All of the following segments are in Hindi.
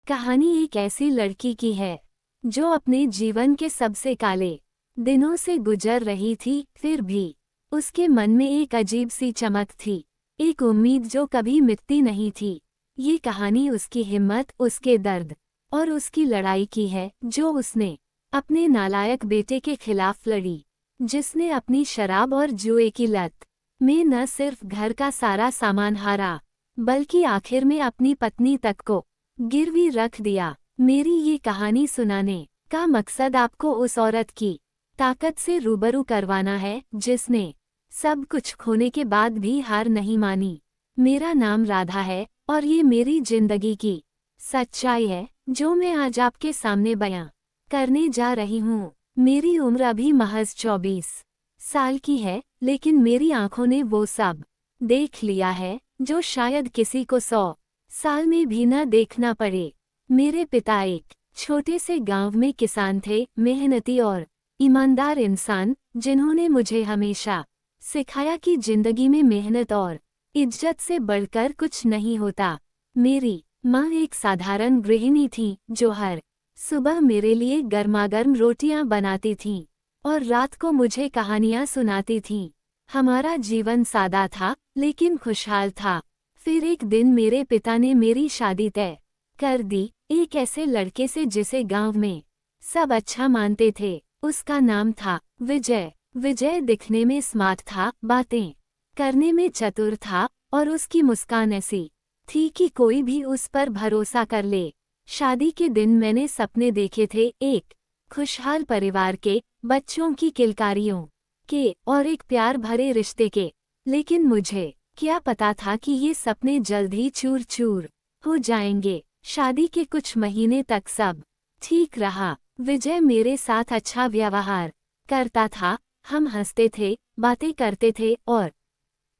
कहानी एक ऐसी लड़की की है जो अपने जीवन के सबसे काले दिनों से गुजर रही थी, फिर भी उसके मन में एक अजीब सी चमक थी, एक उम्मीद जो कभी मिटती नहीं थी। ये कहानी उसकी हिम्मत, उसके दर्द और उसकी लड़ाई की है, जो उसने अपने नालायक बेटे के खिलाफ लड़ी, जिसने अपनी शराब और जुए की लत में न सिर्फ घर का सारा सामान हारा, बल्कि आखिर में अपनी पत्नी तक को गिरवी रख दिया। मेरी ये कहानी सुनाने का मकसद आपको उस औरत की ताकत से रूबरू करवाना है, जिसने सब कुछ खोने के बाद भी हार नहीं मानी। मेरा नाम राधा है और ये मेरी जिंदगी की सच्चाई है जो मैं आज आपके सामने बयां करने जा रही हूँ। मेरी उम्र अभी महज 24 साल की है, लेकिन मेरी आंखों ने वो सब देख लिया है जो शायद किसी को 100 साल में भी न देखना पड़े। मेरे पिता एक छोटे से गांव में किसान थे, मेहनती और ईमानदार इंसान, जिन्होंने मुझे हमेशा सिखाया कि जिंदगी में मेहनत और इज्जत से बढ़कर कुछ नहीं होता। मेरी माँ एक साधारण गृहिणी थी जो हर सुबह मेरे लिए गर्मागर्म रोटियां बनाती थीं और रात को मुझे कहानियां सुनाती थीं। हमारा जीवन सादा था लेकिन खुशहाल था। फिर एक दिन मेरे पिता ने मेरी शादी तय कर दी, एक ऐसे लड़के से जिसे गांव में सब अच्छा मानते थे। उसका नाम था विजय। विजय दिखने में स्मार्ट था, बातें करने में चतुर था और उसकी मुस्कान ऐसी थी कि कोई भी उस पर भरोसा कर ले। शादी के दिन मैंने सपने देखे थे, एक खुशहाल परिवार के, बच्चों की किलकारियों के और एक प्यार भरे रिश्ते के। लेकिन मुझे क्या पता था कि ये सपने जल्द ही चूर चूर हो जाएंगे। शादी के कुछ महीने तक सब ठीक रहा। विजय मेरे साथ अच्छा व्यवहार करता था, हम हंसते थे, बातें करते थे और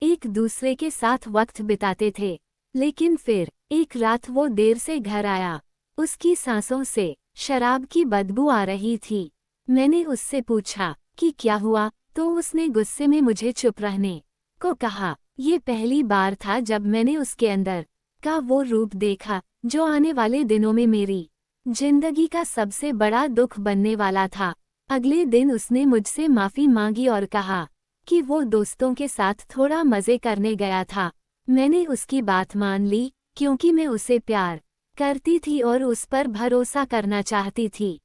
एक दूसरे के साथ वक्त बिताते थे। लेकिन फिर एक रात वो देर से घर आया। उसकी सांसों से शराब की बदबू आ रही थी। मैंने उससे पूछा कि क्या हुआ, तो उसने गुस्से में मुझे चुप रहने को कहा। ये पहली बार था जब मैंने उसके अंदर का वो रूप देखा जो आने वाले दिनों में मेरी जिंदगी का सबसे बड़ा दुख बनने वाला था। अगले दिन उसने मुझसे माफी मांगी और कहा कि वो दोस्तों के साथ थोड़ा मजे करने गया था। मैंने उसकी बात मान ली क्योंकि मैं उसे प्यार करती थी और उस पर भरोसा करना चाहती थी।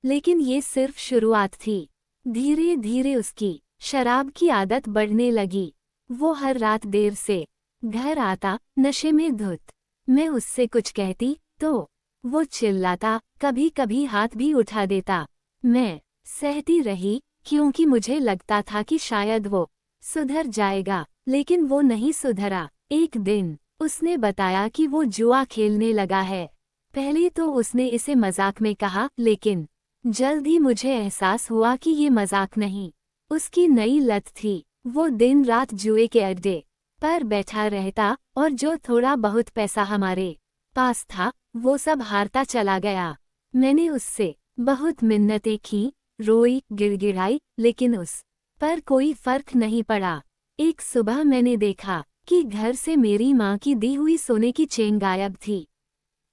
लेकिन ये सिर्फ शुरुआत थी। धीरे धीरे उसकी शराब की आदत बढ़ने लगी। वो हर रात देर से घर आता, नशे में धुत। मैं उससे कुछ कहती तो वो चिल्लाता, कभी कभी हाथ भी उठा देता। मैं सहती रही क्योंकि मुझे लगता था कि शायद वो सुधर जाएगा, लेकिन वो नहीं सुधरा। एक दिन उसने बताया कि वो जुआ खेलने लगा है। पहले तो उसने इसे मजाक में कहा, लेकिन जल्द ही मुझे एहसास हुआ कि ये मजाक नहीं, उसकी नई लत थी। वो दिन रात जुए के अड्डे पर बैठा रहता और जो थोड़ा बहुत पैसा हमारे पास था वो सब हारता चला गया। मैंने उससे बहुत मिन्नतें की, रोई, गिड़गिड़ाई, लेकिन उस पर कोई फर्क नहीं पड़ा। एक सुबह मैंने देखा कि घर से मेरी माँ की दी हुई सोने की चेन गायब थी।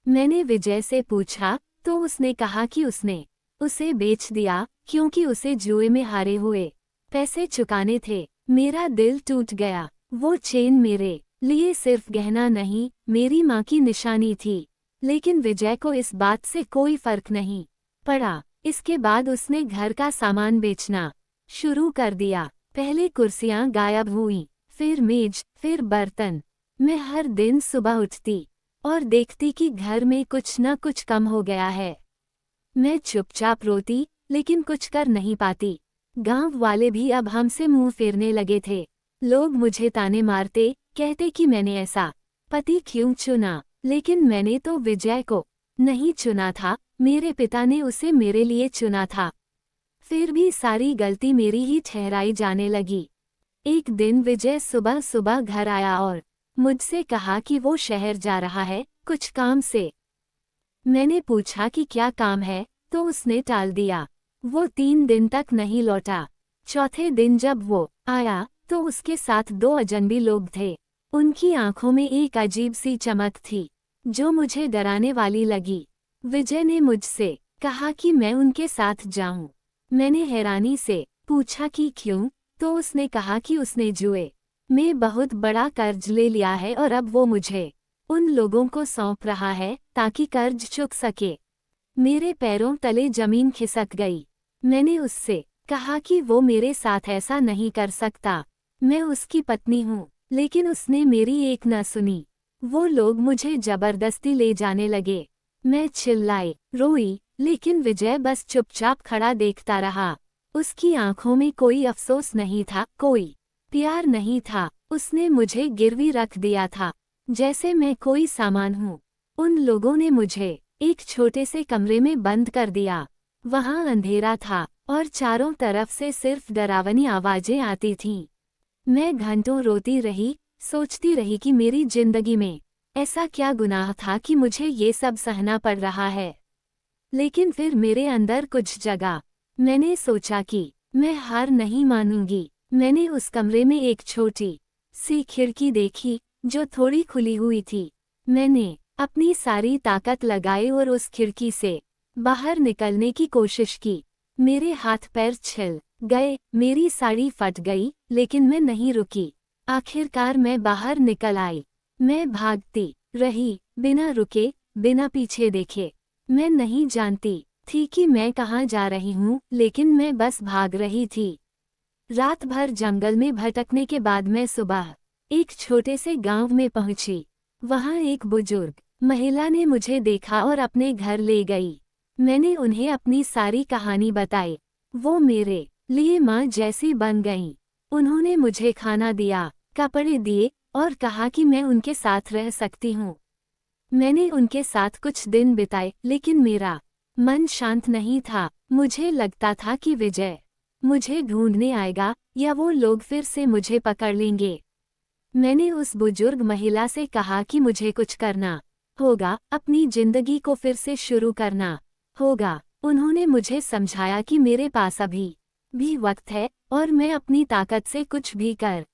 मैंने विजय से पूछा तो उसने कहा कि उसने उसे बेच दिया क्योंकि उसे जुए में हारे हुए पैसे चुकाने थे। मेरा दिल टूट गया। वो चेन मेरे लिए सिर्फ गहना नहीं, मेरी माँ की निशानी थी। लेकिन विजय को इस बात से कोई फर्क नहीं पड़ा। इसके बाद उसने घर का सामान बेचना शुरू कर दिया। पहले कुर्सियां गायब हुईं, फिर मेज, फिर बर्तन। मैं हर दिन सुबह उठती और देखती कि घर में कुछ न कुछ कम हो गया है। मैं चुपचाप रोती, लेकिन कुछ कर नहीं पाती। गांव वाले भी अब हमसे मुंह फेरने लगे थे। लोग मुझे ताने मारते, कहते कि मैंने ऐसा पति क्यों चुना। लेकिन मैंने तो विजय को नहीं चुना था, मेरे पिता ने उसे मेरे लिए चुना था। फिर भी सारी गलती मेरी ही ठहराई जाने लगी। एक दिन विजय सुबह सुबह घर आया और मुझसे कहा कि वो शहर जा रहा है, कुछ काम से। मैंने पूछा कि क्या काम है, तो उसने टाल दिया। वो 3 दिन तक नहीं लौटा। चौथे दिन जब वो आया तो उसके साथ 2 अजनबी लोग थे। उनकी आंखों में एक अजीब सी चमक थी जो मुझे डराने वाली लगी। विजय ने मुझसे कहा कि मैं उनके साथ जाऊं। मैंने हैरानी से पूछा कि क्यों, तो उसने कहा कि उसने जुए में बहुत बड़ा कर्ज ले लिया है और अब वो मुझे उन लोगों को सौंप रहा है ताकि कर्ज चुक सके। मेरे पैरों तले जमीन खिसक गई। मैंने उससे कहा कि वो मेरे साथ ऐसा नहीं कर सकता, मैं उसकी पत्नी हूँ, लेकिन उसने मेरी एक न सुनी। वो लोग मुझे जबरदस्ती ले जाने लगे। मैं चिल्लाई, रोई, लेकिन विजय बस चुपचाप खड़ा देखता रहा। उसकी आंखों में कोई अफसोस नहीं था, कोई प्यार नहीं था। उसने मुझे गिरवी रख दिया था, जैसे मैं कोई सामान हूँ। उन लोगों ने मुझे एक छोटे से कमरे में बंद कर दिया। वहां अंधेरा था और चारों तरफ से सिर्फ डरावनी आवाजें आती थीं। मैं घंटों रोती रही, सोचती रही कि मेरी जिंदगी में ऐसा क्या गुनाह था कि मुझे ये सब सहना पड़ रहा है। लेकिन फिर मेरे अंदर कुछ जगा। मैंने सोचा कि मैं हार नहीं मानूंगी। मैंने उस कमरे में एक छोटी सी खिड़की देखी जो थोड़ी खुली हुई थी। मैंने अपनी सारी ताकत लगाई और उस खिड़की से बाहर निकलने की कोशिश की। मेरे हाथ पैर छिल गए, मेरी साड़ी फट गई, लेकिन मैं नहीं रुकी। आखिरकार मैं बाहर निकल आई। मैं भागती रही, बिना रुके, बिना पीछे देखे। मैं नहीं जानती थी कि मैं कहाँ जा रही हूँ, लेकिन मैं बस भाग रही थी। रात भर जंगल में भटकने के बाद मैं सुबह एक छोटे से गांव में पहुंची। वहां एक बुजुर्ग महिला ने मुझे देखा और अपने घर ले गई। मैंने उन्हें अपनी सारी कहानी बताई। वो मेरे लिए माँ जैसी बन गईं। उन्होंने मुझे खाना दिया, कपड़े दिए और कहा कि मैं उनके साथ रह सकती हूँ। मैंने उनके साथ कुछ दिन बिताए, लेकिन मेरा मन शांत नहीं था। मुझे लगता था कि विजय मुझे ढूंढने आएगा या वो लोग फिर से मुझे पकड़ लेंगे। मैंने उस बुजुर्ग महिला से कहा कि मुझे कुछ करना होगा, अपनी जिंदगी को फिर से शुरू करना होगा। उन्होंने मुझे समझाया कि मेरे पास अभी भी वक्त है और मैं अपनी ताकत से कुछ भी कर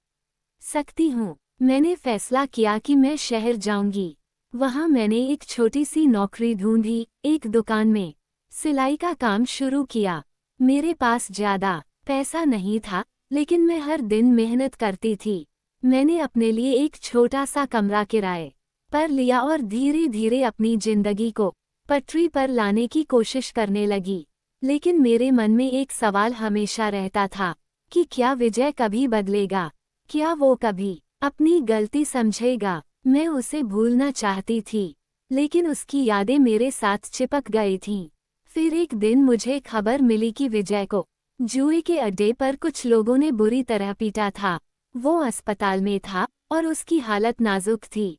सकती हूँ। मैंने फैसला किया कि मैं शहर जाऊंगी। वहां मैंने एक छोटी सी नौकरी ढूंढी, एक दुकान में सिलाई का काम शुरू किया। मेरे पास ज्यादा पैसा नहीं था, लेकिन मैं हर दिन मेहनत करती थी। मैंने अपने लिए एक छोटा सा कमरा किराए पर लिया और धीरे धीरे अपनी जिंदगी को पटरी पर लाने की कोशिश करने लगी। लेकिन मेरे मन में एक सवाल हमेशा रहता था कि क्या विजय कभी बदलेगा? क्या वो कभी अपनी गलती समझेगा? मैं उसे भूलना चाहती थी, लेकिन उसकी यादें मेरे साथ चिपक गई थीं। फिर एक दिन मुझे खबर मिली कि विजय को जुए के अड्डे पर कुछ लोगों ने बुरी तरह पीटा था। वो अस्पताल में था और उसकी हालत नाजुक थी।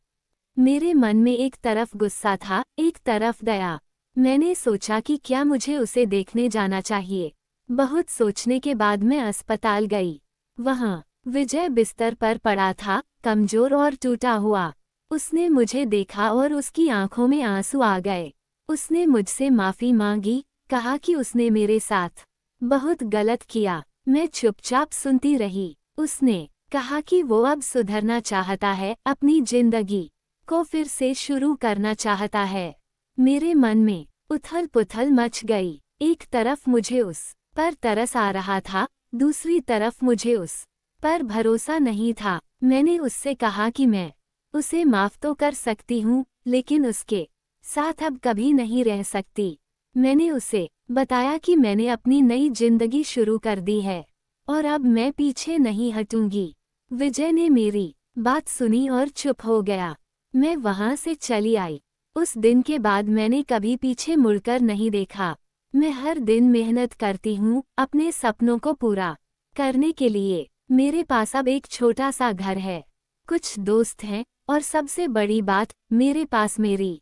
मेरे मन में एक तरफ गुस्सा था, एक तरफ दया। मैंने सोचा कि क्या मुझे उसे देखने जाना चाहिए। बहुत सोचने के बाद मैं अस्पताल गई। वहां विजय बिस्तर पर पड़ा था, कमजोर और टूटा हुआ। उसने मुझे देखा और उसकी आंखों में आंसू आ गए। उसने मुझसे माफी मांगी, कहा कि उसने मेरे साथ बहुत गलत किया। मैं चुपचाप सुनती रही। उसने कहा कि वो अब सुधरना चाहता है, अपनी जिंदगी को फिर से शुरू करना चाहता है। मेरे मन में उथल पुथल मच गई। एक तरफ मुझे उस पर तरस आ रहा था, दूसरी तरफ मुझे उस पर भरोसा नहीं था। मैंने उससे कहा कि मैं उसे माफ तो कर सकती हूँ, लेकिन उसके साथ अब कभी नहीं रह सकती। मैंने उसे बताया कि मैंने अपनी नई जिंदगी शुरू कर दी है और अब मैं पीछे नहीं हटूंगी। विजय ने मेरी बात सुनी और चुप हो गया। मैं वहां से चली आई। उस दिन के बाद मैंने कभी पीछे मुड़कर नहीं देखा। मैं हर दिन मेहनत करती हूँ अपने सपनों को पूरा करने के लिए। मेरे पास अब एक छोटा सा घर है, कुछ दोस्त हैं और सबसे बड़ी बात, मेरे पास मेरी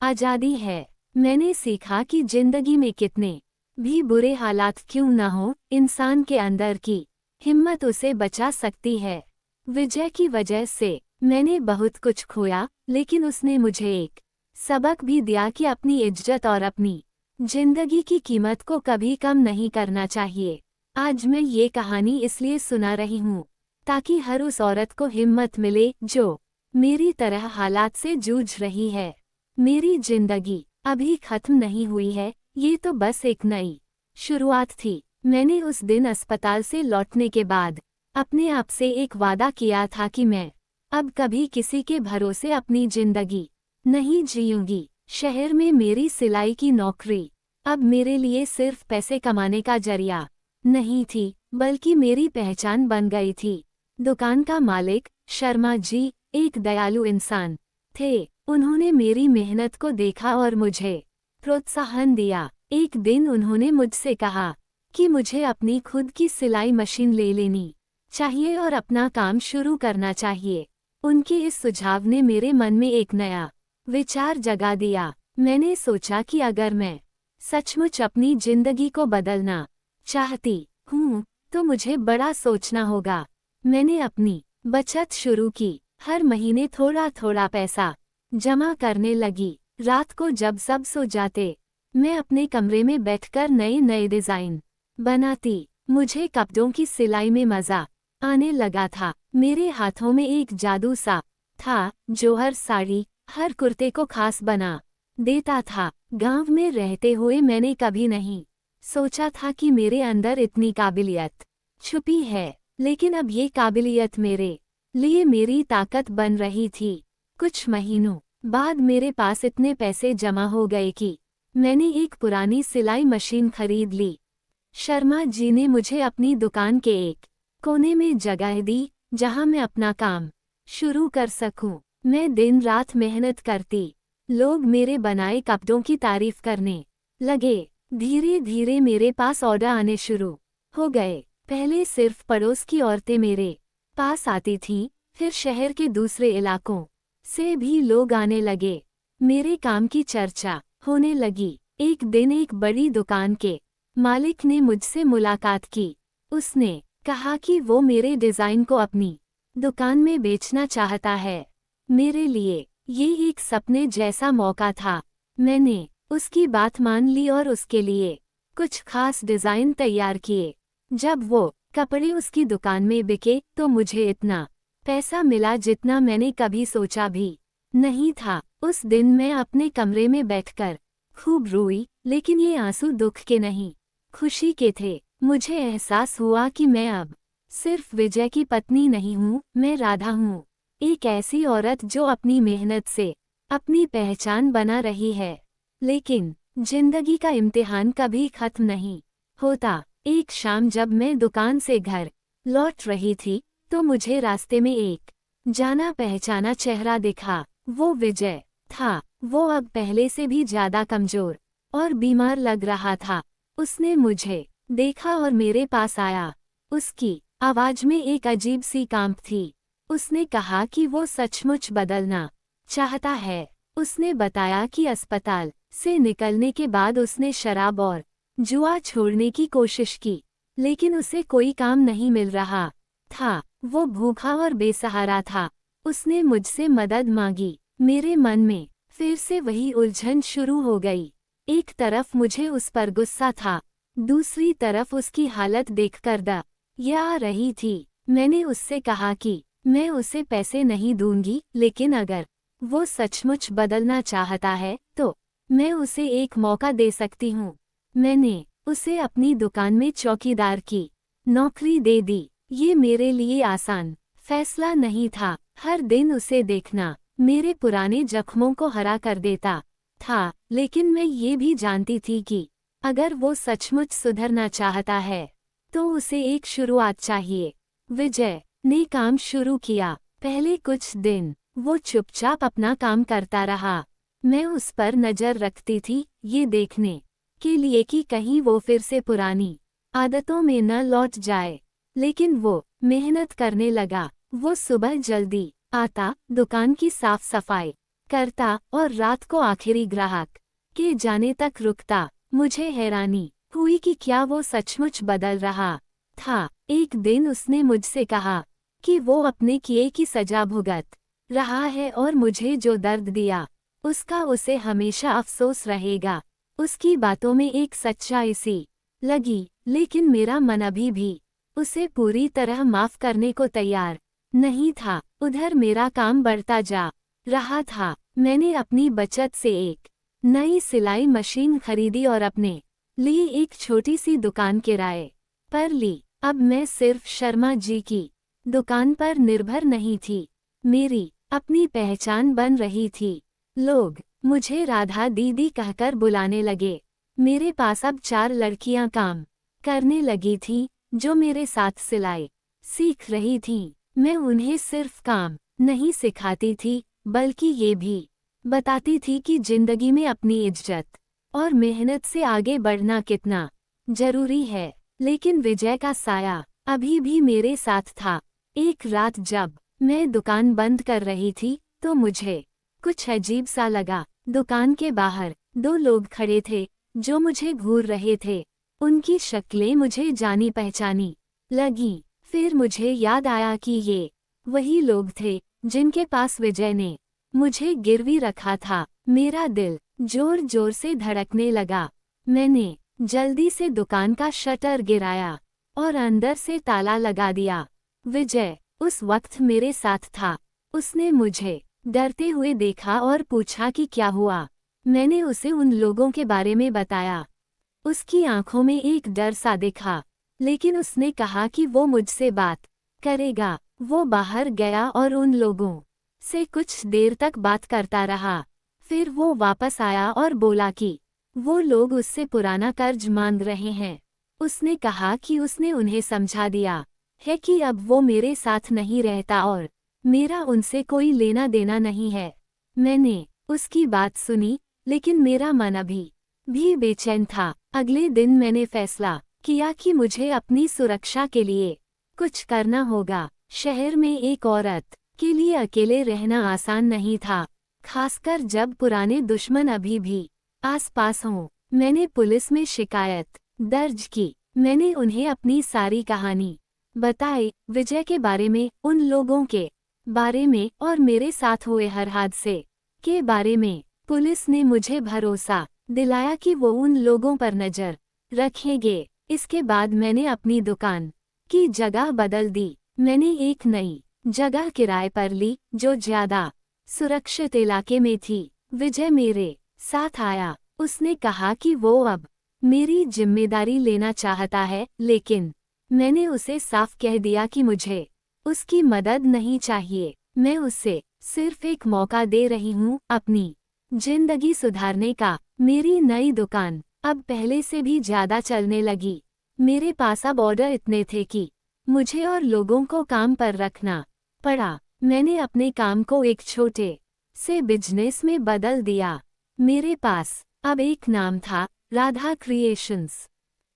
आज़ादी है। मैंने सीखा कि जिंदगी में कितने भी बुरे हालात क्यों न हो, इंसान के अंदर की हिम्मत उसे बचा सकती है। विजय की वजह से मैंने बहुत कुछ खोया, लेकिन उसने मुझे एक सबक भी दिया कि अपनी इज्जत और अपनी जिंदगी की कीमत को कभी कम नहीं करना चाहिए। आज मैं ये कहानी इसलिए सुना रही हूँ ताकि हर उस औरत को हिम्मत मिले जो मेरी तरह हालात से जूझ रही है। मेरी जिंदगी अभी खत्म नहीं हुई है, ये तो बस एक नई शुरुआत थी। मैंने उस दिन अस्पताल से लौटने के बाद अपने आप से एक वादा किया था कि मैं अब कभी किसी के भरोसे अपनी जिंदगी नहीं जीऊंगी। शहर में मेरी सिलाई की नौकरी अब मेरे लिए सिर्फ पैसे कमाने का जरिया नहीं थी, बल्कि मेरी पहचान बन गई थी। दुकान का मालिक शर्मा जी एक दयालु इंसान थे। उन्होंने मेरी मेहनत को देखा और मुझे प्रोत्साहन दिया। एक दिन उन्होंने मुझसे कहा कि मुझे अपनी खुद की सिलाई मशीन ले लेनी चाहिए और अपना काम शुरू करना चाहिए। उनके इस सुझाव ने मेरे मन में एक नया विचार जगा दिया। मैंने सोचा कि अगर मैं सचमुच अपनी जिंदगी को बदलना चाहती हूँ तो मुझे बड़ा सोचना होगा। मैंने अपनी बचत शुरू की, हर महीने थोड़ा थोड़ा पैसा जमा करने लगी। रात को जब सब सो जाते, मैं अपने कमरे में बैठकर नए नए डिज़ाइन बनाती। मुझे कपड़ों की सिलाई में मज़ा आने लगा था। मेरे हाथों में एक जादू सा था जो हर साड़ी, हर कुर्ते को खास बना देता था। गांव में रहते हुए मैंने कभी नहीं सोचा था कि मेरे अंदर इतनी काबिलियत छुपी है, लेकिन अब ये काबिलियत मेरे लिए मेरी ताकत बन रही थी। कुछ महीनों बाद मेरे पास इतने पैसे जमा हो गए कि मैंने एक पुरानी सिलाई मशीन खरीद ली। शर्मा जी ने मुझे अपनी दुकान के एक कोने में जगह दी जहां मैं अपना काम शुरू कर सकूं। मैं दिन रात मेहनत करती, लोग मेरे बनाए कपड़ों की तारीफ करने लगे। धीरे धीरे मेरे पास ऑर्डर आने शुरू हो गए। पहले सिर्फ पड़ोस की औरतें मेरे पास आती थीं, फिर शहर के दूसरे इलाकों से भी लोग आने लगे। मेरे काम की चर्चा होने लगी। एक दिन एक बड़ी दुकान के मालिक ने मुझसे मुलाकात की। उसने कहा कि वो मेरे डिज़ाइन को अपनी दुकान में बेचना चाहता है। मेरे लिए ये एक सपने जैसा मौका था। मैंने उसकी बात मान ली और उसके लिए कुछ खास डिज़ाइन तैयार किए। जब वो कपड़े उसकी दुकान में बिके तो मुझे इतना पैसा मिला जितना मैंने कभी सोचा भी नहीं था। उस दिन मैं अपने कमरे में बैठकर खूब रोई, लेकिन ये आंसू दुख के नहीं, खुशी के थे। मुझे एहसास हुआ कि मैं अब सिर्फ विजय की पत्नी नहीं हूँ, मैं राधा हूँ, एक ऐसी औरत जो अपनी मेहनत से अपनी पहचान बना रही है। लेकिन जिंदगी का इम्तिहान कभी खत्म नहीं होता। एक शाम जब मैं दुकान से घर लौट रही थी तो मुझे रास्ते में एक जाना पहचाना चेहरा दिखा। वो विजय था। वो अब पहले से भी ज्यादा कमजोर और बीमार लग रहा था। उसने मुझे देखा और मेरे पास आया। उसकी आवाज में एक अजीब सी कांप थी। उसने कहा कि वो सचमुच बदलना चाहता है। उसने बताया कि अस्पताल से निकलने के बाद उसने शराब और जुआ छोड़ने की कोशिश की, लेकिन उसे कोई काम नहीं मिल रहा था। वो भूखा और बेसहारा था। उसने मुझसे मदद मांगी। मेरे मन में फिर से वही उलझन शुरू हो गई। एक तरफ मुझे उस पर गुस्सा था, दूसरी तरफ उसकी हालत देखकर दया आ रही थी। मैंने उससे कहा कि मैं उसे पैसे नहीं दूंगी, लेकिन अगर वो सचमुच बदलना चाहता है तो मैं उसे एक मौका दे सकती हूँ। मैंने उसे अपनी दुकान में चौकीदार की नौकरी दे दी। ये मेरे लिए आसान फैसला नहीं था। हर दिन उसे देखना मेरे पुराने जख्मों को हरा कर देता था, लेकिन मैं ये भी जानती थी कि अगर वो सचमुच सुधरना चाहता है तो उसे एक शुरुआत चाहिए। विजय ने काम शुरू किया। पहले कुछ दिन वो चुपचाप अपना काम करता रहा। मैं उस पर नज़र रखती थी, ये देखने के लिए कि कहीं वो फिर से पुरानी आदतों में न लौट जाए। लेकिन वो मेहनत करने लगा। वो सुबह जल्दी आता, दुकान की साफ सफाई करता और रात को आखिरी ग्राहक के जाने तक रुकता। मुझे हैरानी हुई कि क्या वो सचमुच बदल रहा था। एक दिन उसने मुझसे कहा कि वो अपने किए की सजा भुगत रहा है और मुझे जो दर्द दिया उसका उसे हमेशा अफसोस रहेगा। उसकी बातों में एक सच्चाई सी लगी, लेकिन मेरा मन अभी भी उसे पूरी तरह माफ करने को तैयार नहीं था। उधर मेरा काम बढ़ता जा रहा था। मैंने अपनी बचत से एक नई सिलाई मशीन खरीदी और अपने लिए एक छोटी सी दुकान किराए पर ली। अब मैं सिर्फ शर्मा जी की दुकान पर निर्भर नहीं थी, मेरी अपनी पहचान बन रही थी। लोग मुझे राधा दीदी कहकर बुलाने लगे। मेरे पास अब 4 लड़कियां काम करने लगी थीं, जो मेरे साथ सिलाई सीख रही थीं। मैं उन्हें सिर्फ काम नहीं सिखाती थी, बल्कि ये भी बताती थी कि जिंदगी में अपनी इज्जत और मेहनत से आगे बढ़ना कितना जरूरी है। लेकिन विजय का साया अभी भी मेरे साथ था। एक रात जब मैं दुकान बंद कर रही थी, तो मुझे कुछ अजीब सा लगा। दुकान के बाहर 2 लोग खड़े थे, जो मुझे घूर रहे थे। उनकी शक्लें मुझे जानी पहचानी लगी। फिर मुझे याद आया कि ये वही लोग थे जिनके पास विजय ने मुझे गिरवी रखा था। मेरा दिल जोर जोर से धड़कने लगा। मैंने जल्दी से दुकान का शटर गिराया और अंदर से ताला लगा दिया। विजय उस वक्त मेरे साथ था। उसने मुझे डरते हुए देखा और पूछा कि क्या हुआ। मैंने उसे उन लोगों के बारे में बताया। उसकी आंखों में एक डर सा दिखा, लेकिन उसने कहा कि वो मुझसे बात करेगा। वो बाहर गया और उन लोगों से कुछ देर तक बात करता रहा। फिर वो वापस आया और बोला कि वो लोग उससे पुराना कर्ज मांग रहे हैं। उसने कहा कि उसने उन्हें समझा दिया है कि अब वो मेरे साथ नहीं रहता और मेरा उनसे कोई लेना देना नहीं है। मैंने उसकी बात सुनी, लेकिन मेरा मन अभी भी बेचैन था। अगले दिन मैंने फैसला किया कि मुझे अपनी सुरक्षा के लिए कुछ करना होगा। शहर में एक औरत के लिए अकेले रहना आसान नहीं था, खासकर जब पुराने दुश्मन अभी भी आसपास हों। मैंने पुलिस में शिकायत दर्ज की। मैंने उन्हें अपनी सारी कहानी बताई, विजय के बारे में, उन लोगों के बारे में और मेरे साथ हुए हर हादसे के बारे में। पुलिस ने मुझे भरोसा दिलाया कि वो उन लोगों पर नजर रखेंगे। इसके बाद मैंने अपनी दुकान की जगह बदल दी। मैंने एक नई जगह किराए पर ली, जो ज्यादा सुरक्षित इलाके में थी। विजय मेरे साथ आया। उसने कहा कि वो अब मेरी जिम्मेदारी लेना चाहता है, लेकिन मैंने उसे साफ कह दिया कि मुझे उसकी मदद नहीं चाहिए। मैं उसे सिर्फ एक मौका दे रही हूँ अपनी जिंदगी सुधारने का। मेरी नई दुकान अब पहले से भी ज्यादा चलने लगी। मेरे पास अब ऑर्डर इतने थे कि मुझे और लोगों को काम पर रखना पड़ा। मैंने अपने काम को एक छोटे से बिजनेस में बदल दिया। मेरे पास अब एक नाम था, राधा क्रिएशंस।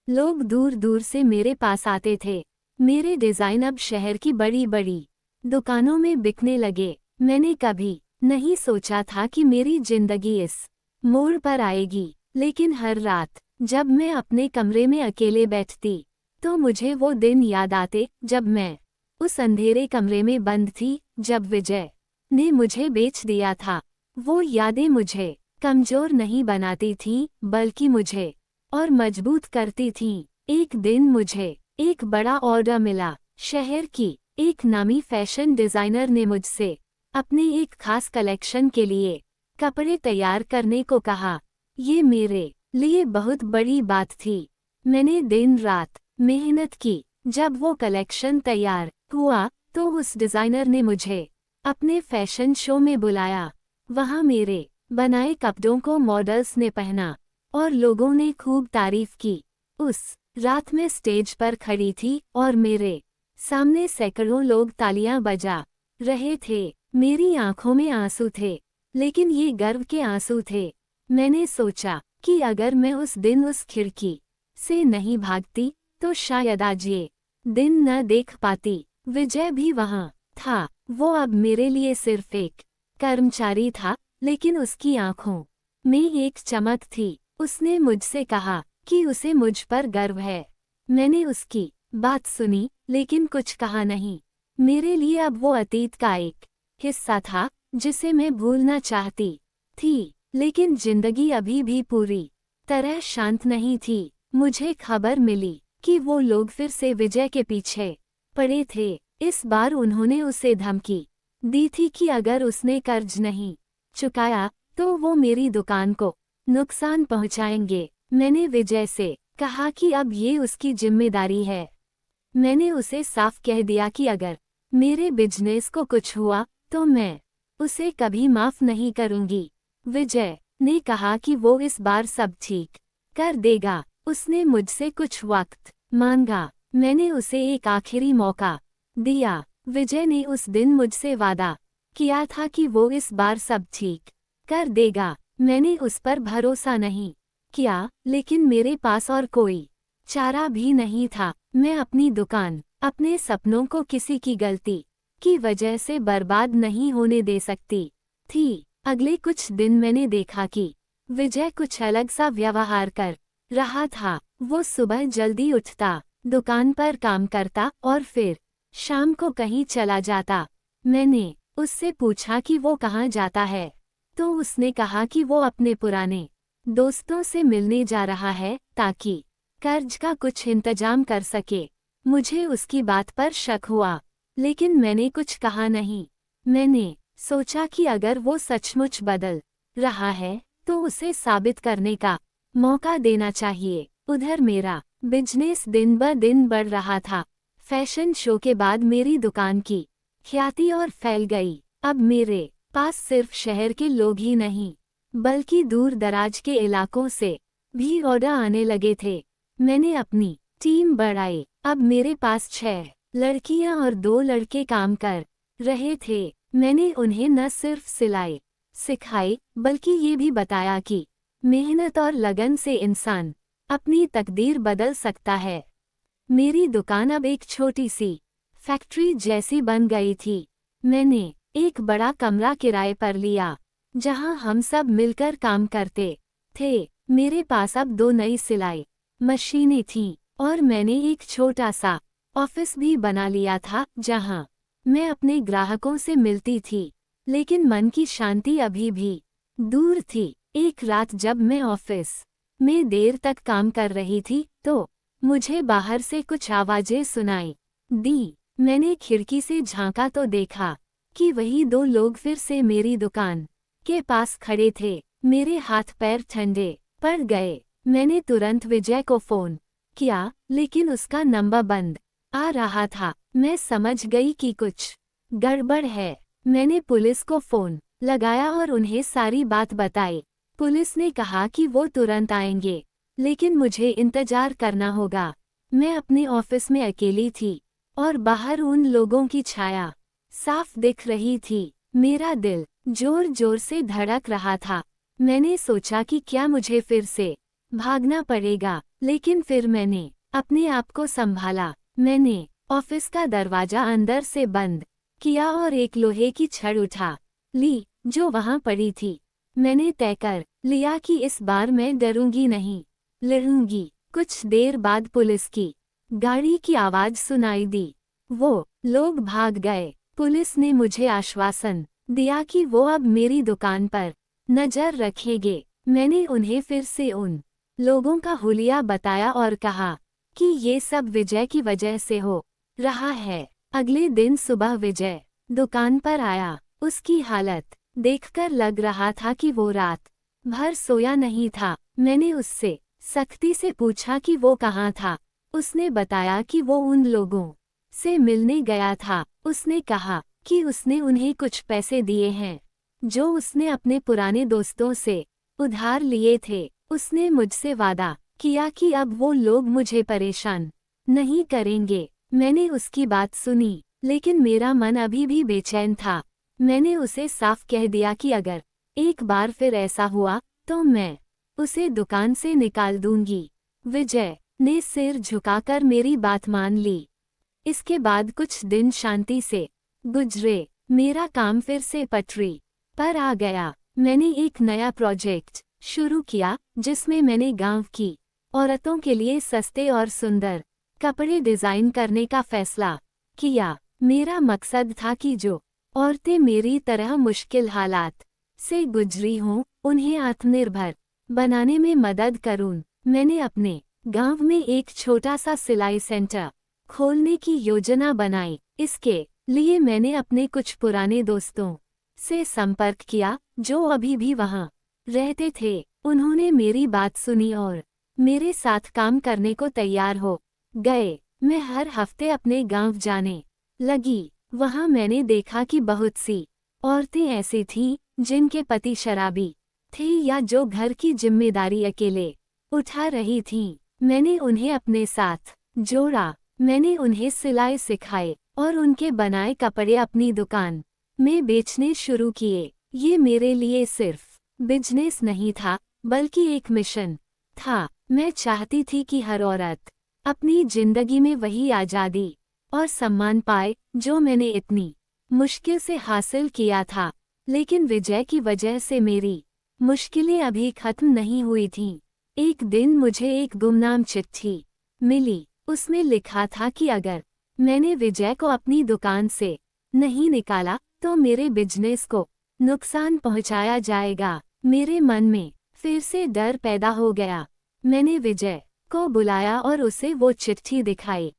लोग दूर दूर से मेरे पास आते थे। मेरे डिजाइन अब शहर की बड़ी बड़ी दुकानों में बिकने लगे। मैंने कभी नहीं सोचा था कि मेरी जिंदगी इस मोड़ पर आएगी, लेकिन हर रात जब मैं अपने कमरे में अकेले बैठती, तो मुझे वो दिन याद आते जब मैं उस अंधेरे कमरे में बंद थी, जब विजय ने मुझे बेच दिया था। वो यादें मुझे कमजोर नहीं बनाती थीं, बल्कि मुझे और मजबूत करती थीं। एक दिन मुझे एक बड़ा ऑर्डर मिला। शहर की एक नामी फैशन डिजाइनर ने मुझसे अपने एक खास कलेक्शन के लिए कपड़े तैयार करने को कहा। ये मेरे लिए बहुत बड़ी बात थी। मैंने दिन रात मेहनत की। जब वो कलेक्शन तैयार हुआ, तो उस डिजाइनर ने मुझे अपने फैशन शो में बुलाया। वहाँ मेरे बनाए कपड़ों को मॉडल्स ने पहना और लोगों ने खूब तारीफ की। उस रात मैं स्टेज पर खड़ी थी और मेरे सामने सैकड़ों लोग तालियां बजा रहे थे। मेरी आंखों में आंसू थे, लेकिन ये गर्व के आंसू थे। मैंने सोचा कि अगर मैं उस दिन उस खिड़की से नहीं भागती, तो शायद आज ये दिन न देख पाती। विजय भी वहाँ था। वो अब मेरे लिए सिर्फ एक कर्मचारी था, लेकिन उसकी आंखों में एक चमक थी। उसने मुझसे कहा कि उसे मुझ पर गर्व है। मैंने उसकी बात सुनी, लेकिन कुछ कहा नहीं। मेरे लिए अब वो अतीत का एक हिस्सा था, जिसे मैं भूलना चाहती थी। लेकिन जिंदगी अभी भी पूरी तरह शांत नहीं थी। मुझे खबर मिली कि वो लोग फिर से विजय के पीछे पड़े थे। इस बार उन्होंने उसे धमकी दी थी कि अगर उसने कर्ज नहीं चुकाया, तो वो मेरी दुकान को नुकसान पहुंचाएंगे। मैंने विजय से कहा कि अब ये उसकी जिम्मेदारी है। मैंने उसे साफ कह दिया कि अगर मेरे बिजनेस को कुछ हुआ तो मैं उसे कभी माफ नहीं करूंगी। विजय ने कहा कि वो इस बार सब ठीक कर देगा। उसने मुझसे कुछ वक्त मांगा। मैंने उसे एक आखिरी मौका दिया। विजय ने उस दिन मुझसे वादा किया था कि वो इस बार सब ठीक कर देगा। मैंने उस पर भरोसा नहीं किया, लेकिन मेरे पास और कोई चारा भी नहीं था। मैं अपनी दुकान, अपने सपनों को किसी की गलती की वजह से बर्बाद नहीं होने दे सकती थी। अगले कुछ दिन मैंने देखा कि विजय कुछ अलग सा व्यवहार कर रहा था। वो सुबह जल्दी उठता, दुकान पर काम करता और फिर शाम को कहीं चला जाता। मैंने उससे पूछा कि वो कहाँ जाता है, तो उसने कहा कि वो अपने पुराने दोस्तों से मिलने जा रहा है ताकि कर्ज का कुछ इंतजाम कर सके। मुझे उसकी बात पर शक हुआ, लेकिन मैंने कुछ कहा नहीं। मैंने सोचा कि अगर वो सचमुच बदल रहा है तो उसे साबित करने का मौका देना चाहिए। उधर मेरा बिजनेस दिन ब दिन बढ़ रहा था। फैशन शो के बाद मेरी दुकान की ख्याति और फैल गई। अब मेरे पास सिर्फ शहर के लोग ही नहीं, बल्कि दूर दराज के इलाकों से भी ऑर्डर आने लगे थे। मैंने अपनी टीम बढ़ाई। अब मेरे पास 6 लड़कियां और 2 लड़के काम कर रहे थे। मैंने उन्हें न सिर्फ सिलाई सिखाई, बल्कि ये भी बताया कि मेहनत और लगन से इंसान अपनी तकदीर बदल सकता है। मेरी दुकान अब एक छोटी सी फैक्ट्री जैसी बन गई थी। मैंने एक बड़ा कमरा किराए पर लिया, जहां हम सब मिलकर काम करते थे। मेरे पास अब 2 नई सिलाई मशीनें थीं और मैंने एक छोटा सा ऑफिस भी बना लिया था, जहां मैं अपने ग्राहकों से मिलती थी। लेकिन मन की शांति अभी भी दूर थी। एक रात जब मैं ऑफिस में देर तक काम कर रही थी, तो मुझे बाहर से कुछ आवाजें सुनाई दी। मैंने खिड़की से झांका तो देखा कि वही 2 लोग फिर से मेरी दुकान के पास खड़े थे। मेरे हाथ पैर ठंडे पड़ गए। मैंने तुरंत विजय को फोन किया, लेकिन उसका नंबर बंद आ रहा था। मैं समझ गई कि कुछ गड़बड़ है। मैंने पुलिस को फोन लगाया और उन्हें सारी बात बताई। पुलिस ने कहा कि वो तुरंत आएंगे, लेकिन मुझे इंतजार करना होगा। मैं अपने ऑफिस में अकेली थी और बाहर उन लोगों की छाया साफ दिख रही थी। मेरा दिल जोर जोर से धड़क रहा था। मैंने सोचा कि क्या मुझे फिर से भागना पड़ेगा, लेकिन फिर मैंने अपने आप को संभाला। मैंने ऑफिस का दरवाजा अंदर से बंद किया और एक लोहे की छड़ उठा ली जो वहां पड़ी थी। मैंने तय कर लिया कि इस बार मैं डरूंगी नहीं, लड़ूंगी। कुछ देर बाद पुलिस की गाड़ी की आवाज सुनाई दी। वो लोग भाग गए। पुलिस ने मुझे आश्वासन दिया कि वो अब मेरी दुकान पर नजर रखेंगे। मैंने उन्हें फिर से उन लोगों का हुलिया बताया और कहा कि ये सब विजय की वजह से हो रहा है। अगले दिन सुबह विजय दुकान पर आया। उसकी हालत देखकर लग रहा था कि वो रात भर सोया नहीं था। मैंने उससे सख्ती से पूछा कि वो कहाँ था। उसने बताया कि वो उन लोगों से मिलने गया था। उसने कहा कि उसने उन्हें कुछ पैसे दिए हैं जो उसने अपने पुराने दोस्तों से उधार लिए थे। उसने मुझसे वादा किया कि अब वो लोग मुझे परेशान नहीं करेंगे। मैंने उसकी बात सुनी, लेकिन मेरा मन अभी भी बेचैन था। मैंने उसे साफ कह दिया कि अगर एक बार फिर ऐसा हुआ तो मैं उसे दुकान से निकाल दूंगी। विजय ने सिर झुकाकर मेरी बात मान ली। इसके बाद कुछ दिन शांति से गुजरे। मेरा काम फिर से पटरी पर आ गया। मैंने एक नया प्रोजेक्ट शुरू किया, जिसमें मैंने गांव की औरतों के लिए सस्ते और सुंदर कपड़े डिजाइन करने का फैसला किया। मेरा मकसद था कि जो औरतें मेरी तरह मुश्किल हालात से गुजरी हों, उन्हें आत्मनिर्भर बनाने में मदद करूं। मैंने अपने गांव में एक छोटा सा सिलाई सेंटर खोलने की योजना बनाई। इसके लिए मैंने अपने कुछ पुराने दोस्तों से संपर्क किया जो अभी भी वहां रहते थे। उन्होंने मेरी बात सुनी और मेरे साथ काम करने को तैयार हो गए। मैं हर हफ्ते अपने गांव जाने लगी। वहां मैंने देखा कि बहुत सी औरतें ऐसी थीं जिनके पति शराबी थे या जो घर की जिम्मेदारी अकेले उठा रही थीं। मैंने उन्हें अपने साथ जोड़ा। मैंने उन्हें सिलाई सिखाए और उनके बनाए कपड़े अपनी दुकान में बेचने शुरू किए। ये मेरे लिए सिर्फ बिजनेस नहीं था, बल्कि एक मिशन था। मैं चाहती थी कि हर औरत अपनी जिंदगी में वही आज़ादी और सम्मान पाए जो मैंने इतनी मुश्किल से हासिल किया था। लेकिन विजय की वजह से मेरी मुश्किलें अभी खत्म नहीं हुई थीं। एक दिन मुझे एक गुमनाम चिट्ठी मिली। उसमें लिखा था कि अगर मैंने विजय को अपनी दुकान से नहीं निकाला तो मेरे बिजनेस को नुकसान पहुंचाया जाएगा। मेरे मन में फिर से डर पैदा हो गया। मैंने विजय को बुलाया और उसे वो चिट्ठी दिखाई।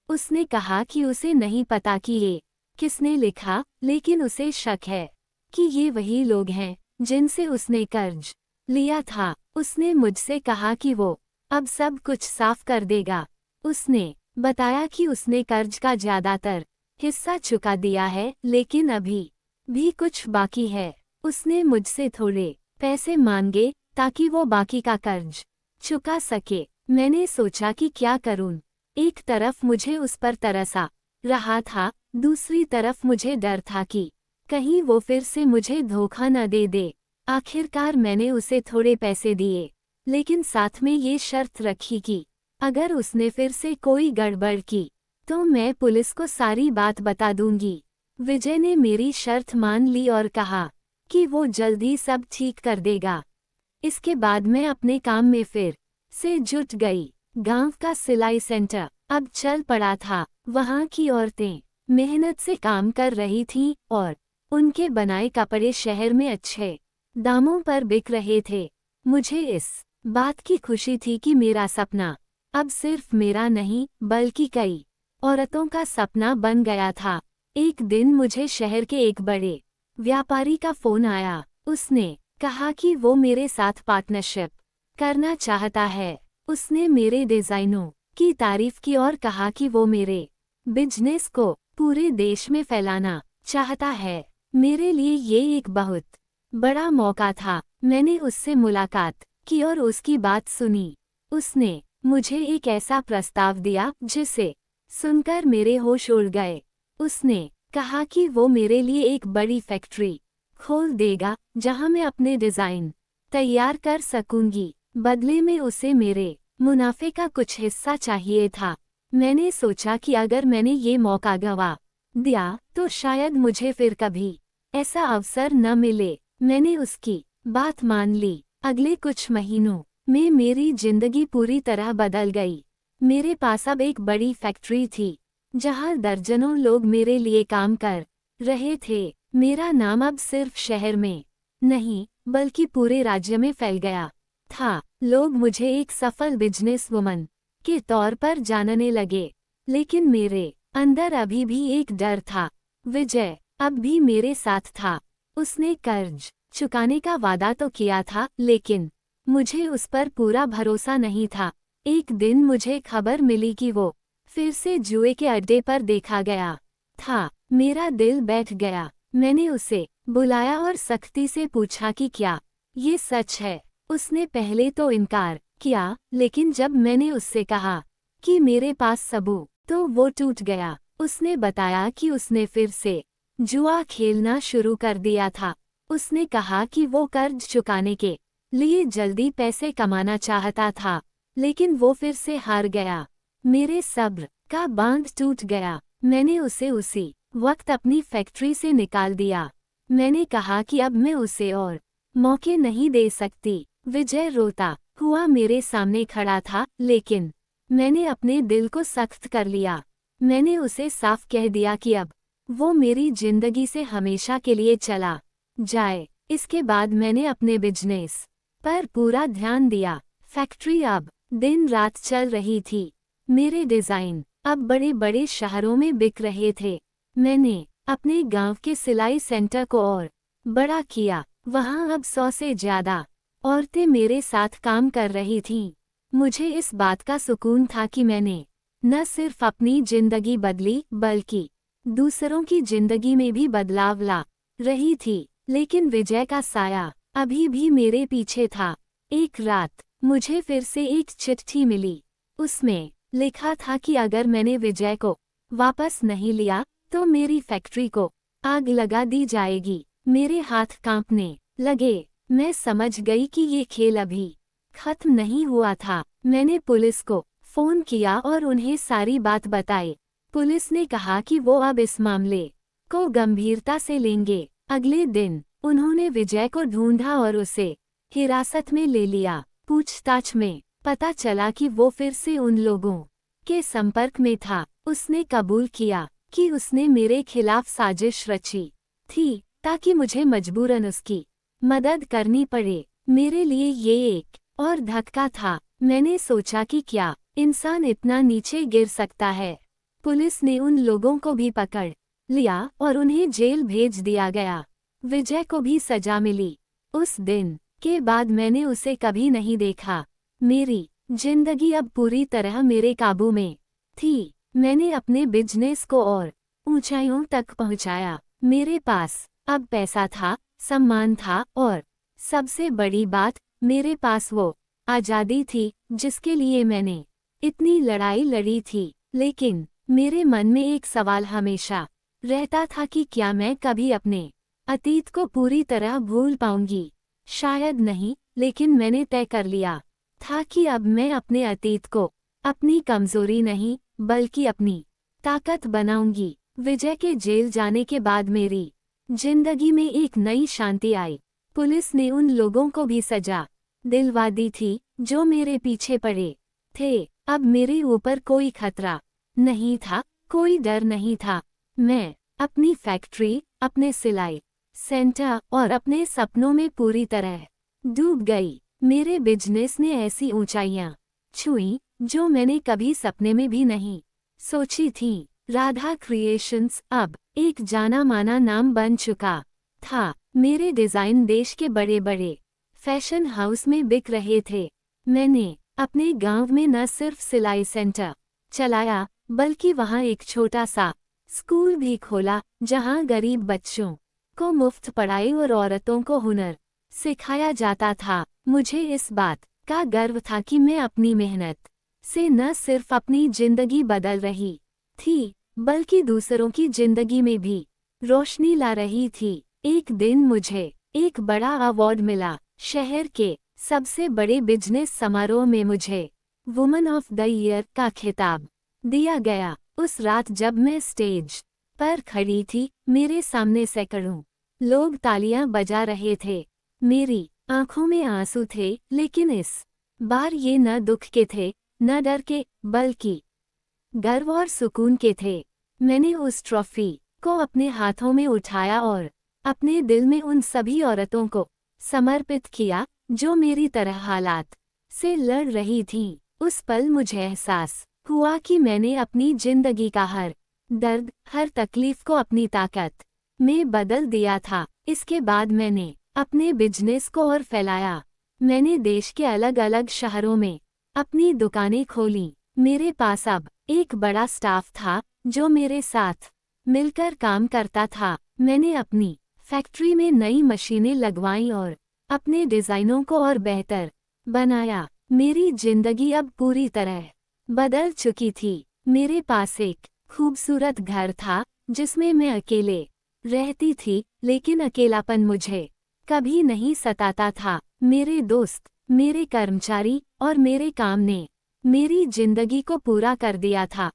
उसने कहा कि उसे नहीं पता कि ये किसने लिखा, लेकिन उसे शक है कि ये वही लोग हैं जिनसे उसने कर्ज लिया था। उसने मुझसे कहा कि वो अब सब कुछ साफ कर देगा। उसने बताया कि उसने कर्ज का ज्यादातर हिस्सा चुका दिया है, लेकिन अभी भी कुछ बाकी है। उसने मुझसे थोड़े पैसे मांगे ताकि वो बाकी का कर्ज चुका सके। मैंने सोचा कि क्या करूं। एक तरफ मुझे उस पर तरसा रहा था, दूसरी तरफ मुझे डर था कि कहीं वो फिर से मुझे धोखा न दे दे। आखिरकार मैंने उसे थोड़े पैसे दिए, लेकिन साथ में ये शर्त रखी कि अगर उसने फिर से कोई गड़बड़ की तो मैं पुलिस को सारी बात बता दूंगी। विजय ने मेरी शर्त मान ली और कहा कि वो जल्दी सब ठीक कर देगा। इसके बाद मैं अपने काम में फिर से जुट गई। गांव का सिलाई सेंटर अब चल पड़ा था। वहां की औरतें मेहनत से काम कर रही थीं और उनके बनाए कपड़े शहर में अच्छे दामों पर बिक रहे थे। मुझे इस बात की खुशी थी कि मेरा सपना अब सिर्फ मेरा नहीं, बल्कि कई औरतों का सपना बन गया था। एक दिन मुझे शहर के एक बड़े व्यापारी का फोन आया। उसने कहा कि वो मेरे साथ पार्टनरशिप करना चाहता है। उसने मेरे डिजाइनों की तारीफ की और कहा कि वो मेरे बिजनेस को पूरे देश में फैलाना चाहता है। मेरे लिए ये एक बहुत बड़ा मौका था। मैंने उससे मुलाकात की और उसकी बात सुनी। उसने मुझे एक ऐसा प्रस्ताव दिया जिसे सुनकर मेरे होश उड़ गए। उसने कहा कि वो मेरे लिए एक बड़ी फैक्ट्री खोल देगा जहां मैं अपने डिजाइन तैयार कर सकूंगी। बदले में उसे मेरे मुनाफे का कुछ हिस्सा चाहिए था। मैंने सोचा कि अगर मैंने ये मौका गंवा दिया तो शायद मुझे फिर कभी ऐसा अवसर न मिले। मैंने उसकी बात मान ली। अगले कुछ महीनों में मेरी जिंदगी पूरी तरह बदल गई। मेरे पास अब एक बड़ी फैक्ट्री थी जहां दर्जनों लोग मेरे लिए काम कर रहे थे। मेरा नाम अब सिर्फ शहर में नहीं, बल्कि पूरे राज्य में फैल गया था। लोग मुझे एक सफल बिजनेस वुमन के तौर पर जानने लगे। लेकिन मेरे अंदर अभी भी एक डर था। विजय अब भी मेरे साथ था। उसने कर्ज चुकाने का वादा तो किया था, लेकिन मुझे उस पर पूरा भरोसा नहीं था। एक दिन मुझे खबर मिली कि वो फिर से जुए के अड्डे पर देखा गया था। मेरा दिल बैठ गया। मैंने उसे बुलाया और सख्ती से पूछा कि क्या ये सच है। उसने पहले तो इनकार किया, लेकिन जब मैंने उससे कहा कि मेरे पास सबूत, तो वो टूट गया। उसने बताया कि उसने फिर से जुआ खेलना शुरू कर दिया था। उसने कहा कि वो कर्ज चुकाने के लिए जल्दी पैसे कमाना चाहता था, लेकिन वो फिर से हार गया। मेरे सब्र का बांध टूट गया। मैंने उसे उसी वक्त अपनी फैक्ट्री से निकाल दिया। मैंने कहा कि अब मैं उसे और मौके नहीं दे सकती। विजय रोता हुआ मेरे सामने खड़ा था, लेकिन मैंने अपने दिल को सख्त कर लिया। मैंने उसे साफ कह दिया कि अब वो मेरी जिंदगी से हमेशा के लिए चला जाए। इसके बाद मैंने अपने बिजनेस पर पूरा ध्यान दिया। फैक्ट्री अब दिन रात चल रही थी। मेरे डिजाइन अब बड़े बड़े शहरों में बिक रहे थे। मैंने अपने गांव के सिलाई सेंटर को और बड़ा किया। वहां अब 100 से ज्यादा औरतें मेरे साथ काम कर रही थीं। मुझे इस बात का सुकून था कि मैंने न सिर्फ अपनी जिंदगी बदली बल्कि दूसरों की जिंदगी में भी बदलाव ला रही थी। लेकिन विजय का साया अभी भी मेरे पीछे था। एक रात मुझे फिर से एक चिट्ठी मिली। उसमें लिखा था कि अगर मैंने विजय को वापस नहीं लिया तो मेरी फैक्ट्री को आग लगा दी जाएगी। मेरे हाथ कांपने लगे। मैं समझ गई कि ये खेल अभी खत्म नहीं हुआ था। मैंने पुलिस को फोन किया और उन्हें सारी बात बताई। पुलिस ने कहा कि वो अब इस मामले को गंभीरता से लेंगे। अगले दिन उन्होंने विजय को ढूंढा और उसे हिरासत में ले लिया। पूछताछ में पता चला कि वो फिर से उन लोगों के संपर्क में था। उसने कबूल किया कि उसने मेरे खिलाफ साजिश रची थी ताकि मुझे मजबूरन उसकी मदद करनी पड़े। मेरे लिए ये एक और धक्का था। मैंने सोचा कि क्या इंसान इतना नीचे गिर सकता है। पुलिस ने उन लोगों को भी पकड़ लिया और उन्हें जेल भेज दिया गया। विजय को भी सजा मिली। उस दिन के बाद मैंने उसे कभी नहीं देखा। मेरी जिंदगी अब पूरी तरह मेरे काबू में थी। मैंने अपने बिजनेस को और ऊंचाइयों तक पहुंचाया। मेरे पास अब पैसा था, सम्मान था और सबसे बड़ी बात, मेरे पास वो आज़ादी थी जिसके लिए मैंने इतनी लड़ाई लड़ी थी। लेकिन मेरे मन में एक सवाल हमेशा रहता था कि क्या मैं कभी अपने अतीत को पूरी तरह भूल पाऊंगी। शायद नहीं, लेकिन मैंने तय कर लिया था कि अब मैं अपने अतीत को अपनी कमजोरी नहीं बल्कि अपनी ताकत बनाऊंगी। विजय के जेल जाने के बाद मेरी जिंदगी में एक नई शांति आई। पुलिस ने उन लोगों को भी सजा दिलवा दी थी जो मेरे पीछे पड़े थे। अब मेरे ऊपर कोई खतरा नहीं था, कोई डर नहीं था। मैं अपनी फैक्ट्री, अपने सिलाई सेंटर और अपने सपनों में पूरी तरह डूब गई। मेरे बिजनेस ने ऐसी ऊंचाइयां छुई जो मैंने कभी सपने में भी नहीं सोची थी। राधा क्रिएशंस अब एक जाना माना नाम बन चुका था। मेरे डिजाइन देश के बड़े बड़े फैशन हाउस में बिक रहे थे। मैंने अपने गांव में न सिर्फ सिलाई सेंटर चलाया बल्कि वहां एक छोटा सा स्कूल भी खोला जहां गरीब बच्चों को मुफ्त पढ़ाई और औरतों को हुनर सिखाया जाता था। मुझे इस बात का गर्व था कि मैं अपनी मेहनत से न सिर्फ अपनी जिंदगी बदल रही थी बल्कि दूसरों की जिंदगी में भी रोशनी ला रही थी। एक दिन मुझे एक बड़ा अवार्ड मिला। शहर के सबसे बड़े बिजनेस समारोह में मुझे वुमन ऑफ द ईयर का खिताब दिया गया। उस रात जब मैं स्टेज पर खड़ी थी, मेरे सामने सैकड़ों लोग तालियां बजा रहे थे। मेरी आंखों में आंसू थे, लेकिन इस बार ये न दुख के थे, न डर के, बल्कि गर्व और सुकून के थे। मैंने उस ट्रॉफी को अपने हाथों में उठाया और अपने दिल में उन सभी औरतों को समर्पित किया जो मेरी तरह हालात से लड़ रही थीं। उस पल मुझे एहसास हुआ कि मैंने अपनी जिंदगी का हर दर्द, हर तकलीफ को अपनी ताकत में बदल दिया था। इसके बाद मैंने अपने बिजनेस को और फैलाया। मैंने देश के अलग अलग शहरों में अपनी दुकानें खोलीं। मेरे पास अब एक बड़ा स्टाफ था जो मेरे साथ मिलकर काम करता था। मैंने अपनी फैक्ट्री में नई मशीनें लगवाईं और अपने डिज़ाइनों को और बेहतर बनाया। मेरी जिंदगी अब पूरी तरह बदल चुकी थी। मेरे पास एक खूबसूरत घर था जिसमें मैं अकेले रहती थी, लेकिन अकेलापन मुझे कभी नहीं सताता था। मेरे दोस्त, मेरे कर्मचारी और मेरे काम ने मेरी जिंदगी को पूरा कर दिया था।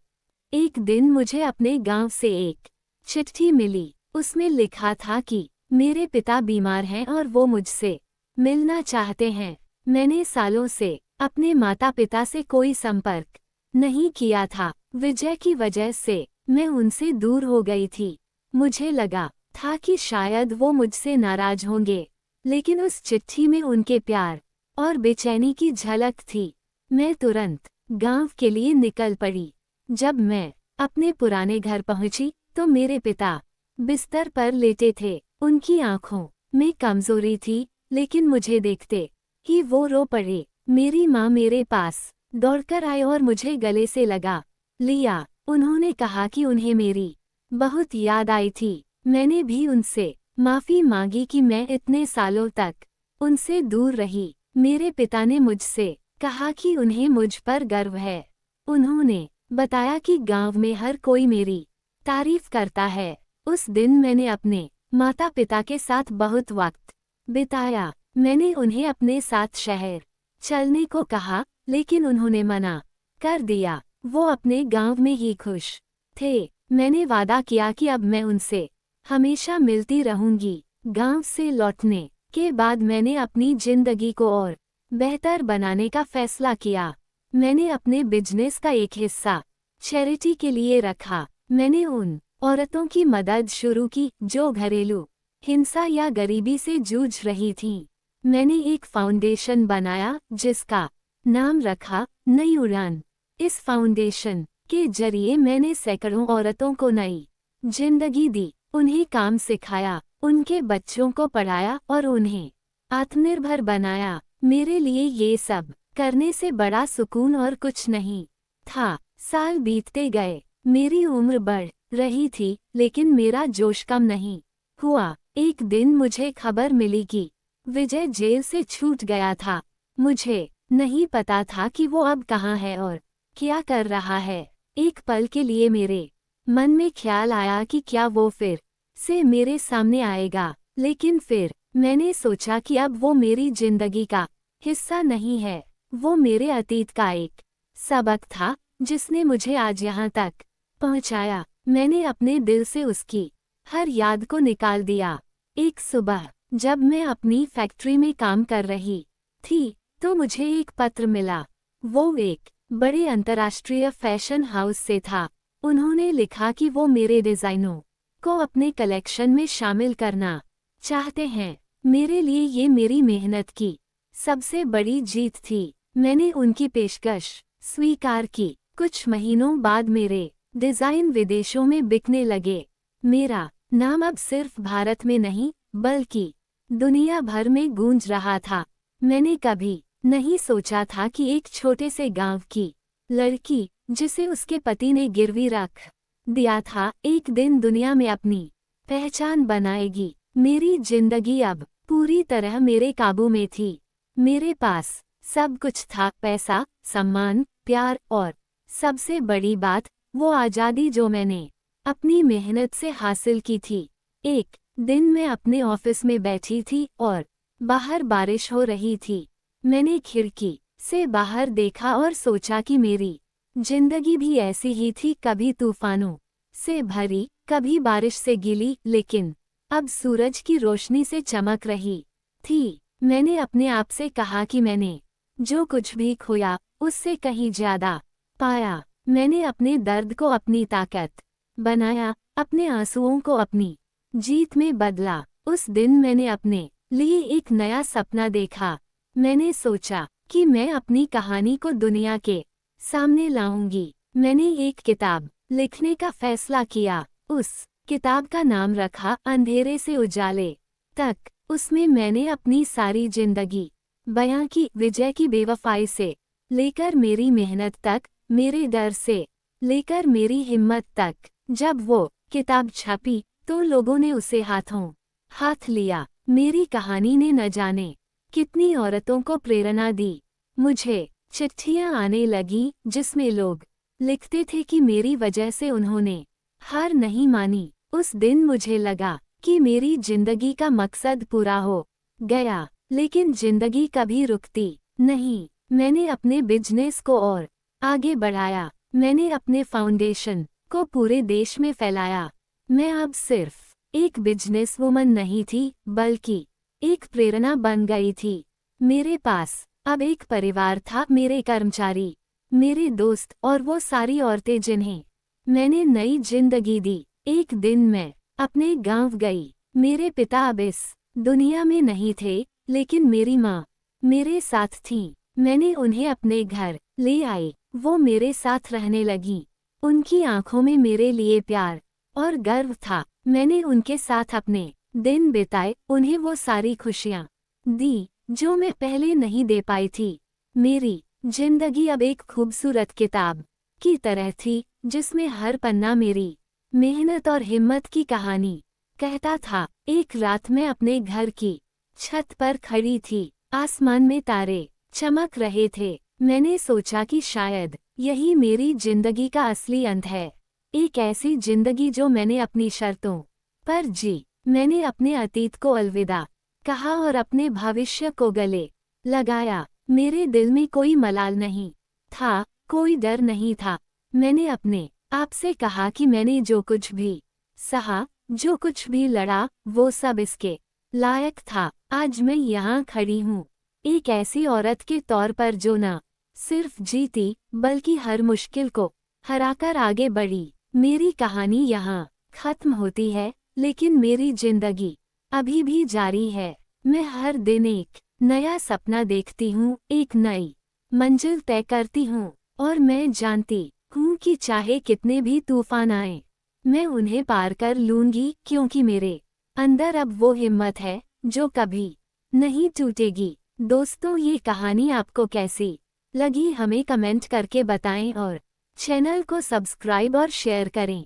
एक दिन मुझे अपने गांव से एक चिट्ठी मिली। उसमें लिखा था कि मेरे पिता बीमार हैं और वो मुझसे मिलना चाहते हैं। मैंने सालों से अपने माता पिता से कोई संपर्क नहीं किया था। विजय की वजह से मैं उनसे दूर हो गई थी। मुझे लगा था कि शायद वो मुझसे नाराज होंगे, लेकिन उस चिट्ठी में उनके प्यार और बेचैनी की झलक थी। मैं तुरंत गांव के लिए निकल पड़ी। जब मैं अपने पुराने घर पहुंची तो मेरे पिता बिस्तर पर लेटे थे। उनकी आंखों में कमजोरी थी, लेकिन मुझे देखते कि वो रो पड़े। मेरी माँ मेरे पास दौड़कर आए और मुझे गले से लगा लिया। उन्होंने कहा कि उन्हें मेरी बहुत याद आई थी। मैंने भी उनसे माफ़ी मांगी कि मैं इतने सालों तक उनसे दूर रही। मेरे पिता ने मुझसे कहा कि उन्हें मुझ पर गर्व है। उन्होंने बताया कि गांव में हर कोई मेरी तारीफ करता है। उस दिन मैंने अपने माता पिता के साथ बहुत वक्त बिताया। मैंने उन्हें अपने साथ शहर चलने को कहा, लेकिन उन्होंने मना कर दिया। वो अपने गांव में ही खुश थे। मैंने वादा किया कि अब मैं उनसे हमेशा मिलती रहूंगी। गांव से लौटने के बाद मैंने अपनी जिंदगी को और बेहतर बनाने का फैसला किया। मैंने अपने बिजनेस का एक हिस्सा चैरिटी के लिए रखा। मैंने उन औरतों की मदद शुरू की जो घरेलू हिंसा या गरीबी से जूझ रही थीं। मैंने एक फाउंडेशन बनाया जिसका नाम रखा नई उड़ान। इस फाउंडेशन के जरिए मैंने सैकड़ों औरतों को नई जिंदगी दी, उन्हें काम सिखाया, उनके बच्चों को पढ़ाया और उन्हें आत्मनिर्भर बनाया। मेरे लिए ये सब करने से बड़ा सुकून और कुछ नहीं था। साल बीतते गए, मेरी उम्र बढ़ रही थी, लेकिन मेरा जोश कम नहीं हुआ। एक दिन मुझे खबर मिली कि विजय जेल से छूट गया था। मुझे नहीं पता था कि वो अब कहाँ है और क्या कर रहा है। एक पल के लिए मेरे मन में ख्याल आया कि क्या वो फिर से मेरे सामने आएगा, लेकिन फिर मैंने सोचा कि अब वो मेरी जिंदगी का हिस्सा नहीं है। वो मेरे अतीत का एक सबक था जिसने मुझे आज यहाँ तक पहुँचाया। मैंने अपने दिल से उसकी हर याद को निकाल दिया। एक सुबह जब मैं अपनी फैक्ट्री में काम कर रही थी तो मुझे एक पत्र मिला। वो एक बड़े अंतर्राष्ट्रीय फैशन हाउस से था। उन्होंने लिखा कि वो मेरे डिज़ाइनों को अपने कलेक्शन में शामिल करना चाहते हैं। मेरे लिए ये मेरी मेहनत की सबसे बड़ी जीत थी। मैंने उनकी पेशकश स्वीकार की। कुछ महीनों बाद मेरे डिज़ाइन विदेशों में बिकने लगे। मेरा नाम अब सिर्फ भारत में नहीं बल्कि दुनिया भर में गूंज रहा था। मैंने कभी नहीं सोचा था कि एक छोटे से गांव की लड़की जिसे उसके पति ने गिरवी रख दिया था, एक दिन दुनिया में अपनी पहचान बनाएगी। मेरी जिंदगी अब पूरी तरह मेरे काबू में थी। मेरे पास सब कुछ था, पैसा, सम्मान, प्यार और सबसे बड़ी बात वो आज़ादी जो मैंने अपनी मेहनत से हासिल की थी। एक दिन मैं अपने ऑफिस में बैठी थी और बाहर बारिश हो रही थी। मैंने खिड़की से बाहर देखा और सोचा कि मेरी जिंदगी भी ऐसी ही थी, कभी तूफानों से भरी, कभी बारिश से गीली, लेकिन अब सूरज की रोशनी से चमक रही थी। मैंने अपने आप से कहा कि मैंने जो कुछ भी खोया उससे कहीं ज्यादा पाया। मैंने अपने दर्द को अपनी ताकत बनाया, अपने आंसुओं को अपनी जीत में बदला। उस दिन मैंने अपने लिए एक नया सपना देखा। मैंने सोचा कि मैं अपनी कहानी को दुनिया के सामने लाऊंगी। मैंने एक किताब लिखने का फैसला किया। उस किताब का नाम रखा अंधेरे से उजाले तक। उसमें मैंने अपनी सारी जिंदगी बयां की, विजय की बेवफाई से लेकर मेरी मेहनत तक, मेरे डर से लेकर मेरी हिम्मत तक। जब वो किताब छपी तो लोगों ने उसे हाथों हाथ लिया। मेरी कहानी ने न जाने कितनी औरतों को प्रेरणा दी। मुझे चिट्ठियां आने लगी जिसमें लोग लिखते थे कि मेरी वजह से उन्होंने हार नहीं मानी। उस दिन मुझे लगा कि मेरी जिंदगी का मकसद पूरा हो गया, लेकिन जिंदगी कभी रुकती नहीं। मैंने अपने बिजनेस को और आगे बढ़ाया। मैंने अपने फाउंडेशन को पूरे देश में फैलाया। मैं अब सिर्फ एक बिजनेस वुमन नहीं थी, बल्कि एक प्रेरणा बन गई थी। मेरे पास अब एक परिवार था, मेरे कर्मचारी, मेरे दोस्त और वो सारी औरतें जिन्हें मैंने नई जिंदगी दी। एक दिन मैं अपने गांव गई। मेरे पिता अब इस दुनिया में नहीं थे, लेकिन मेरी माँ मेरे साथ थी। मैंने उन्हें अपने घर ले आई। वो मेरे साथ रहने लगी। उनकी आंखों में मेरे लिए प्यार और गर्व था। मैंने उनके साथ अपने दिन बिताए, उन्हें वो सारी खुशियाँ दी जो मैं पहले नहीं दे पाई थी। मेरी जिंदगी अब एक खूबसूरत किताब की तरह थी, जिसमें हर पन्ना मेरी मेहनत और हिम्मत की कहानी कहता था। एक रात मैं अपने घर की छत पर खड़ी थी। आसमान में तारे चमक रहे थे। मैंने सोचा कि शायद यही मेरी जिंदगी का असली अंत है। एक ऐसी जिंदगी जो मैंने अपनी शर्तों पर जी। मैंने अपने अतीत को अलविदा कहा और अपने भविष्य को गले लगाया। मेरे दिल में कोई मलाल नहीं था, कोई डर नहीं था। मैंने अपने आप से कहा कि मैंने जो कुछ भी सहा, जो कुछ भी लड़ा, वो सब इसके लायक था। आज मैं यहाँ खड़ी हूँ, एक ऐसी औरत के तौर पर जो न सिर्फ जीती, बल्कि हर मुश्किल को हराकर आगे बढ़ी। मेरी कहानी यहाँ खत्म होती है, लेकिन मेरी जिंदगी अभी भी जारी है। मैं हर दिन एक नया सपना देखती हूँ, एक नई मंजिल तय करती हूँ, और मैं जानती हूँ कि चाहे कितने भी तूफान आए, मैं उन्हें पार कर लूंगी, क्योंकि मेरे अंदर अब वो हिम्मत है जो कभी नहीं टूटेगी। दोस्तों, ये कहानी आपको कैसी लगी हमें कमेंट करके बताएं और चैनल को सब्सक्राइब और शेयर करें।